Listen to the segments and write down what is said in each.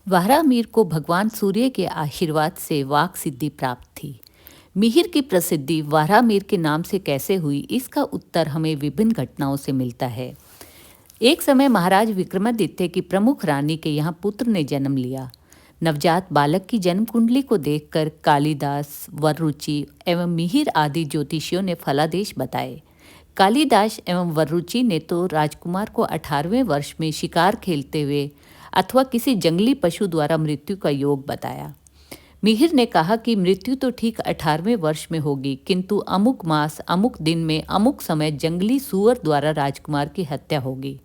वारामीर को भगवान सूर्य के आशीर्वाद से वाक सिद्धि प्राप्त थी। मिहिर की प्रसिद्धि वारामीर के नाम से कैसे हुई, इसका उत्तर हमें विभिन्न घटनाओं से मिलता है। एक समय महाराज विक्रमादित्य की प्रमुख रानी के यहाँ पुत्र ने जन्म लिया। नवजात बालक की जन्म कुंडली को देखकर कालिदास, वररुचि एवं मिहिर आदि ज्योतिषियों ने फलादेश बताए। कालिदास एवं वररुचि ने तो राजकुमार को 18वें वर्ष में शिकार खेलते हुए अथवा किसी जंगली पशु द्वारा मृत्यु का योग बताया। मिहिर ने कहा कि मृत्यु तो ठीक 18वें वर्ष में होगी, किंतु अमुक मास अमुक दिन में अमुक समय जंगली सूअर द्वारा राजकुमार की हत्या होगी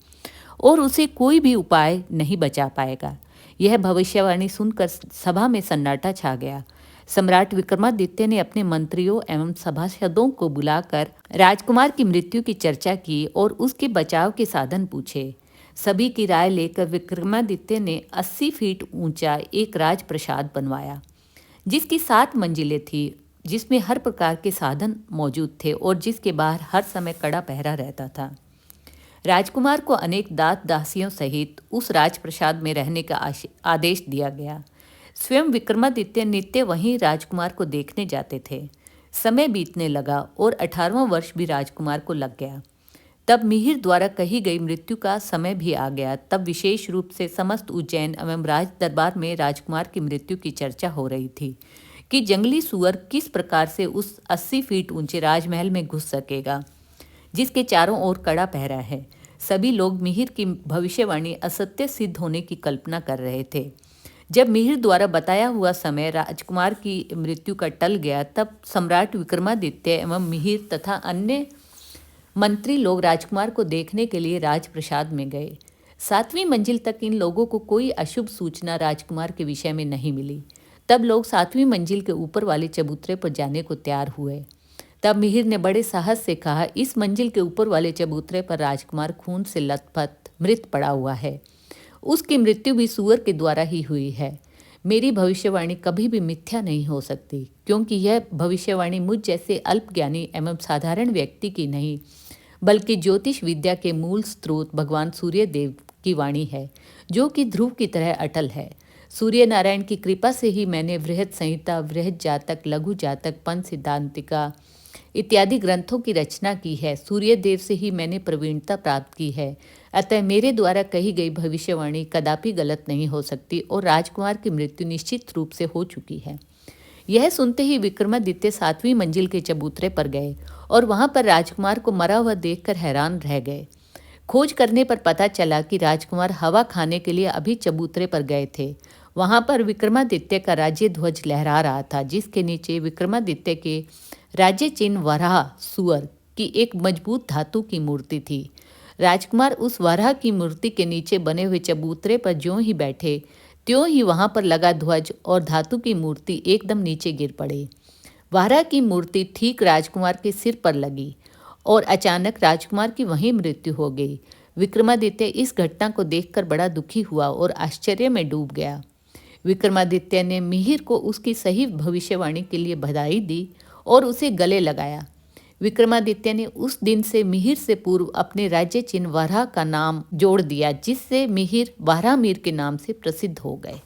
और उसे कोई भी उपाय नहीं बचा पाएगा। यह भविष्यवाणी सुनकर सभा में सन्नाटा छा गया। सम्राट विक्रमादित्य ने अपने मंत्रियों एवं सभासदों को बुलाकर राजकुमार की मृत्यु की चर्चा की और उसके बचाव के साधन पूछे। सभी की राय लेकर विक्रमादित्य ने 80 फीट ऊंचा एक राजप्रसाद बनवाया, जिसकी 7 मंजिलें थी, जिसमें हर प्रकार के साधन मौजूद थे और जिसके बाहर हर समय कड़ा पहरा रहता था। राजकुमार को अनेक दास दासियों सहित उस राजप्रसाद में रहने का आदेश दिया गया। स्वयं विक्रमादित्य नित्य वहीं राजकुमार को देखने जाते थे। समय बीतने लगा और 18वां वर्ष भी राजकुमार को लग गया। तब मिहिर द्वारा कही गई मृत्यु का समय भी आ गया। तब विशेष रूप से समस्त उज्जैन एवं राज दरबार में राजकुमार की मृत्यु की चर्चा हो रही थी कि जंगली सुअर किस प्रकार से उस 80 फीट ऊंचे राजमहल में घुस सकेगा, जिसके चारों ओर कड़ा पहरा है। सभी लोग मिहिर की भविष्यवाणी असत्य सिद्ध होने की कल्पना कर रहे थे। जब मिहिर द्वारा बताया हुआ समय राजकुमार की मृत्यु का टल गया, तब सम्राट विक्रमादित्य एवं मिहिर तथा अन्य मंत्री लोग राजकुमार को देखने के लिए राजप्रसाद में गए। 7वीं मंजिल तक इन लोगों को कोई अशुभ सूचना राजकुमार के विषय में नहीं मिली। तब लोग 7वीं मंजिल के ऊपर वाले चबूतरे पर जाने को तैयार हुए। तब मिहिर ने बड़े साहस से कहा, इस मंजिल के ऊपर वाले चबूतरे पर राजकुमार खून से लथपथ मृत पड़ा हुआ है। उसकी मृत्यु भी सूअर के द्वारा ही हुई है। मेरी भविष्यवाणी कभी भी मिथ्या नहीं हो सकती, क्योंकि यह भविष्यवाणी मुझ जैसे अल्पज्ञानी एवं साधारण व्यक्ति की नहीं, बल्कि ज्योतिष विद्या के मूल स्रोत भगवान सूर्य देव की वाणी है, जो कि ध्रुव की तरह अटल है। सूर्य नारायण की कृपा से ही मैंने बृहद संहिता, बृहद जातक, लघु जातक, पंच सिद्धांतिका इत्यादि ग्रंथों की रचना की है। सूर्य देव से ही मैंने प्रवीणता प्राप्त की है। अतः मेरे द्वारा कही गई भविष्यवाणी कदापि गलत नहीं हो सकती और राजकुमार की मृत्यु निश्चित रूप से हो चुकी है। यह सुनते ही विक्रमादित्य 7वीं मंजिल के चबूतरे पर गए और वहां पर राजकुमार को मरा हुआ देखकर हैरान रह गए। खोज करने पर पता चला कि राजकुमार हवा खाने के लिए अभी चबूतरे पर गए थे। वहां पर विक्रमादित्य का राज्य ध्वज लहरा रहा था, जिसके नीचे विक्रमादित्य के राज्य चिन्ह वराह सुअर की एक मजबूत धातु की मूर्ति थी। राजकुमार उस वराह की मूर्ति के नीचे बने हुए चबूतरे पर ज्यों ही बैठे, त्यों ही वहां पर लगा ध्वज और धातु की मूर्ति एकदम नीचे गिर पड़े। वराह की मूर्ति ठीक राजकुमार के सिर पर लगी और अचानक राजकुमार की वहीं मृत्यु हो गई। विक्रमादित्य इस घटना को देखकर बड़ा दुखी हुआ और आश्चर्य में डूब गया। विक्रमादित्य ने मिहिर को उसकी सही भविष्यवाणी के लिए बधाई दी और उसे गले लगाया। विक्रमादित्य ने उस दिन से मिहिर से पूर्व अपने राज्य चिन्ह वराह का नाम जोड़ दिया, जिससे मिहिर वारामीर के नाम से प्रसिद्ध हो गए।